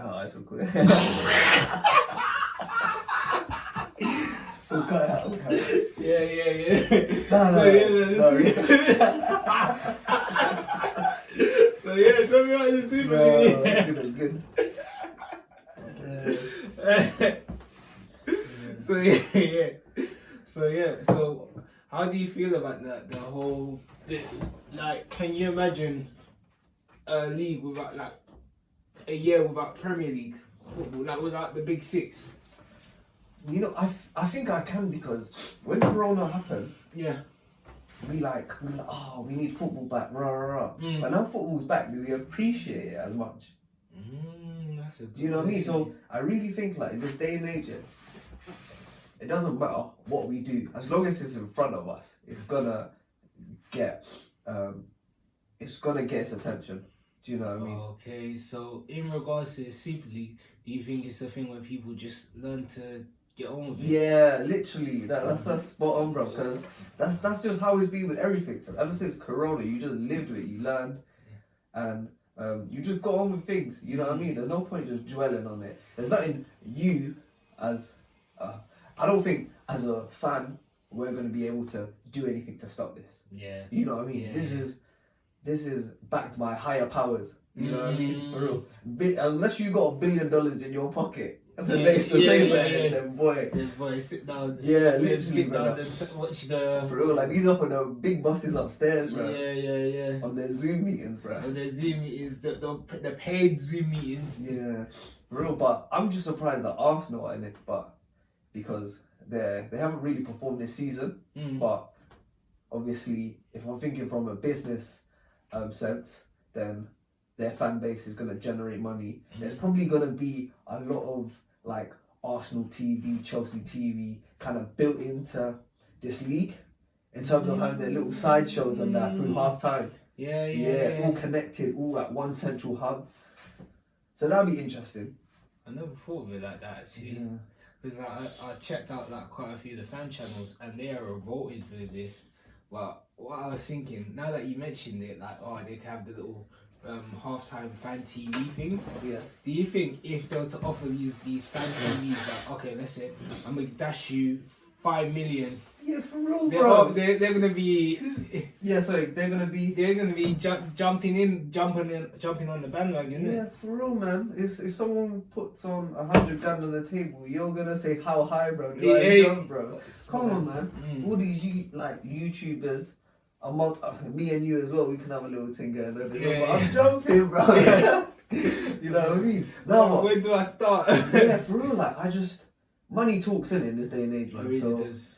out. I should quit. We'll cut it out. Yeah. So tell me about the Super League. Good. So how do you feel about that? The whole, like, can you imagine a league without, like, a year without Premier League football, like without the Big Six? You know, I think I can, because when Corona happened, we like, oh, we need football back, rah. But now football's back, do we appreciate it as much? That's a good Do you know what I mean? question. So I really think, like, in this day and age, it doesn't matter what we do, as long as it's in front of us, it's gonna get its attention. Do you know what I mean? Okay, so in regards to the Super League, do you think it's a thing where people just learn to get on with it? Yeah, literally, that's spot on, bro. Because that's just how it's been with everything. Ever since Corona, you just lived with it, you learned, and you just got on with things. You know what I mean? There's no point just dwelling on it. There's nothing you as I don't think as a fan we're gonna be able to do anything to stop this. Yeah. You know what I mean? Yeah. This is backed by higher powers. You know what I mean? For real. Unless you got $1 billion in your pocket, then boy, sit down. Yeah, literally, sit down bro. and watch the. For real, like these are for the big bosses upstairs, bro. Yeah. On their Zoom meetings, bro. On the Zoom meetings, the paid Zoom meetings. Yeah, for real. But I'm just surprised that Arsenal are in it, but because they haven't really performed this season. But obviously, if I'm thinking from a business sense, then their fan base is gonna generate money. There's probably gonna be a lot of like Arsenal TV, Chelsea TV kind of built into this league in terms of having their little sideshows and that through half time. Yeah, all connected, all at one central hub. So that'll be interesting. I never thought of it like that actually. Because I checked out like quite a few of the fan channels and they are revolted for this. But what I was thinking, now that you mentioned it, like, oh, they can have the little halftime fan TV things. Yeah. Do you think if they were to offer these fan TVs, like, okay, let's say I'm gonna dash you 5 million. Yeah, for real, bro. They're gonna be. Yeah, sorry, they're gonna be jumping on the bandwagon. Yeah, for real, man. If someone puts on 100 grand on the table, you're gonna say how high, bro? Do I jump, bro? Come on, man. All these YouTubers, among me and you as well, we can have a little thing going. But I'm jumping, bro. You know what I mean? No, where do I start? Yeah, for real. Like, money talks in this day and age, man. It really so does.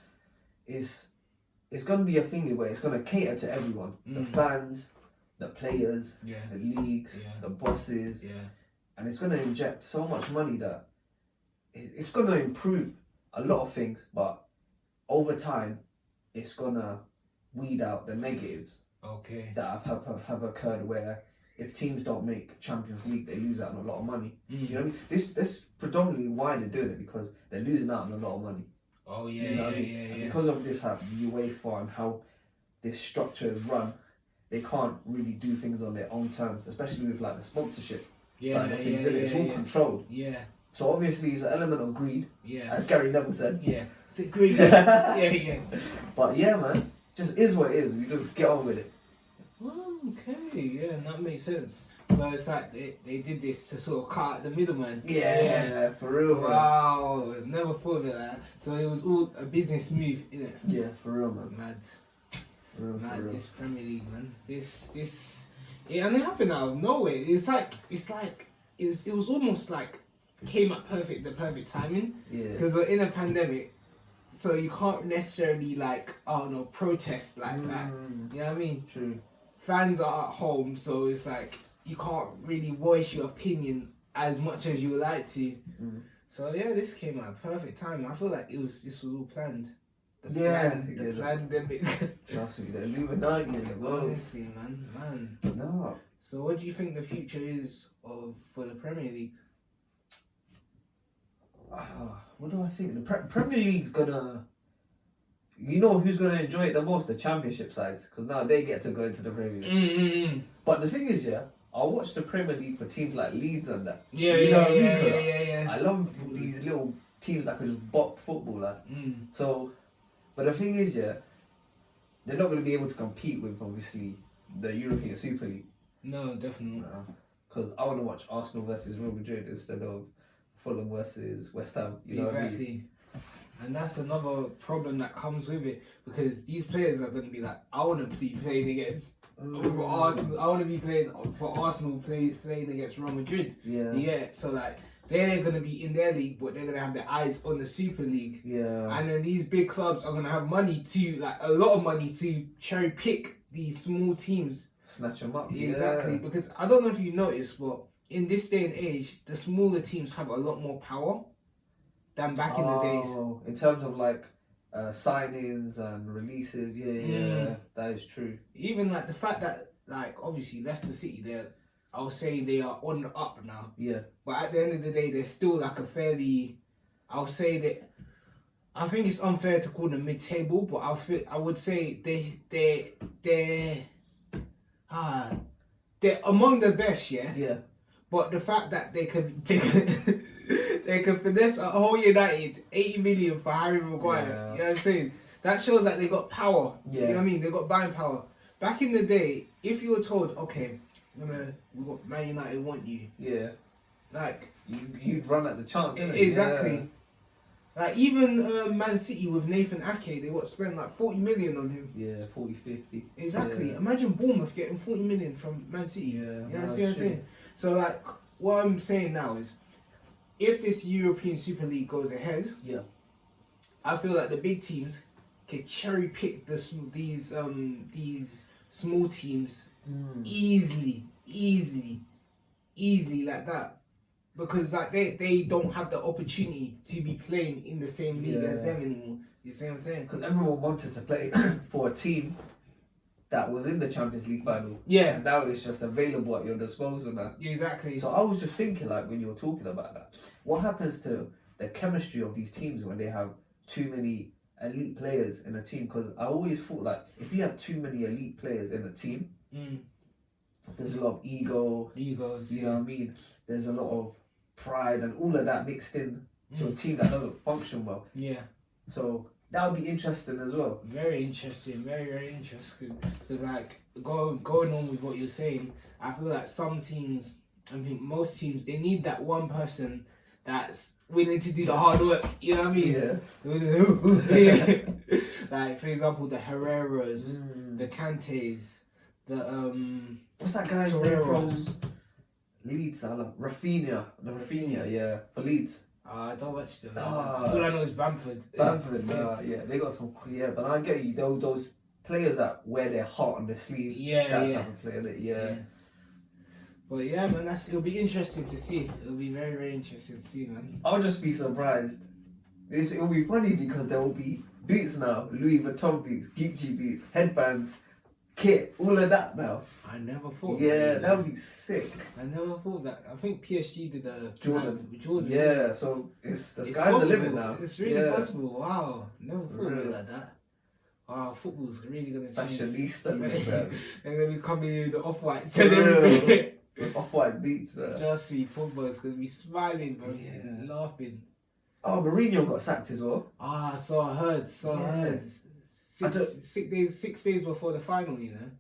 It's gonna be a thing where it's gonna cater to everyone. The fans, the players, the leagues, the bosses, and it's gonna inject so much money that it's gonna improve a lot of things, but over time it's gonna weed out the negatives that have occurred, where if teams don't make Champions League, they lose out on a lot of money. Do you know what I mean? This predominantly why they're doing it, because they're losing out on a lot of money. Oh yeah, Do you know what I mean? And because of this, the UEFA and how this structure is run, they can't really do things on their own terms, especially with like the sponsorship side of things. It's all controlled. Yeah. So obviously, it's an element of greed. Yeah. As Gary Neville said. Yeah. It's a greed. yeah. But yeah, man, just is what it is. We just get on with it. Okay, yeah, that makes sense. So it's like they did this to sort of cut out the middleman. Yeah, for real, bro. Wow, never thought of that. So it was all a business move, innit? Yeah, for real, man. Mad. For real. This Premier League, man. This, yeah, and it happened out of nowhere. It was almost like came at the perfect timing. Yeah. Because we're in a pandemic, so you can't necessarily protest like that. You know what I mean? True. Fans are at home, so it's like you can't really voice your opinion as much as you would like to. So yeah, this came at a perfect time. I feel like this was all planned. The pandemic. Trust me, the Illuminati in the world. Honestly, man. No. So what do you think the future is for the Premier League? What do I think? The Premier League's gonna... You know who's gonna enjoy it the most? The Championship sides, because now they get to go into the Premier League. But the thing is, I'll watch the Premier League for teams like Leeds and that. Yeah, you know yeah, what I mean? yeah, 'Cause yeah. I love these little teams that could just bop football, like. So, but the thing is, yeah, they're not going to be able to compete with obviously the European Super League. No, definitely not. Because I want to watch Arsenal versus Real Madrid instead of Fulham versus West Ham. You know what I mean? And that's another problem that comes with it, because these players are going to be like, I want to be playing against Arsenal. I want to be playing for Arsenal, playing against Real Madrid. Yeah. So like, they're going to be in their league, but they're going to have their eyes on the Super League. Yeah. And then these big clubs are going to have money to, like, a lot of money to cherry pick these small teams. Snatch them up. Exactly. Yeah. Because I don't know if you noticed, but in this day and age, the smaller teams have a lot more power than back in the days. In terms of like signings and releases, yeah, that is true. Even like the fact that, like, obviously Leicester City, I'll say they are on the up now. Yeah. But at the end of the day, they're still like a fairly, I'll say that, I think it's unfair to call them mid-table, but I would say they're among the best, yeah. Yeah. But the fact that they could finesse a whole United 80 million for Harry Maguire, Yeah. you know what I'm saying? That shows that they got power. Yeah. You know what I mean? They got buying power. Back in the day, if you were told, okay, we got Man United want you. Yeah. Like, you'd run at the chance, innit? exactly. Yeah. Like, even Man City with Nathan Ake, they spend like 40 million on him. Yeah, 40, 50. Exactly. Yeah. Imagine Bournemouth getting 40 million from Man City. Yeah. You know what I'm saying? So, like, what I'm saying now is, if this European Super League goes ahead, yeah, I feel like the big teams can cherry pick these small teams easily like that, because like they don't have the opportunity to be playing in the same league as them anymore. You see what I'm saying? Because everyone wanted to play for a team that was in the Champions League final. Yeah. And now it's just available at your disposal now. Exactly. So I was just thinking, like, when you were talking about that, what happens to the chemistry of these teams when they have too many elite players in a team? Because I always thought, like, if you have too many elite players in a team, there's a lot of egos, you know what I mean? There's a lot of pride and all of that mixed in to a team that doesn't function well. Yeah. So that would be interesting as well. Very interesting, very interesting. Because like going on with what you're saying, I feel like some teams, I mean most teams, they need that one person that's willing to do the hard work. You know what I mean? Yeah. Like for example, the Herreras, the Kantes, the what's that guy's name from Leeds? Rafinha, yeah, for Leeds. I don't watch them. All I know is Bamford. Yeah, they got some. Yeah, but I get you. Those players that wear their heart on their sleeve. That type of player. Yeah. But yeah, man, it'll be interesting to see. It'll be very interesting to see, man. I'll just be surprised. It'll be funny because there will be beats now, Louis Vuitton beats, Gucci beats, headbands, kit, all of that now. I never thought. Yeah, that would be sick. I never thought that. I think PSG did a Jordan. Yeah, so the sky's possible. the limit now. It's really possible. Wow, never thought of it like that. Wow, football's really gonna change. Fashionista, man. They're gonna be coming in the off-whites and everything. Off-white beats, bro. Just me, football's gonna be smiling, bro, and laughing. Oh, Mourinho got sacked as well. So I heard. 6 days before the final, you know.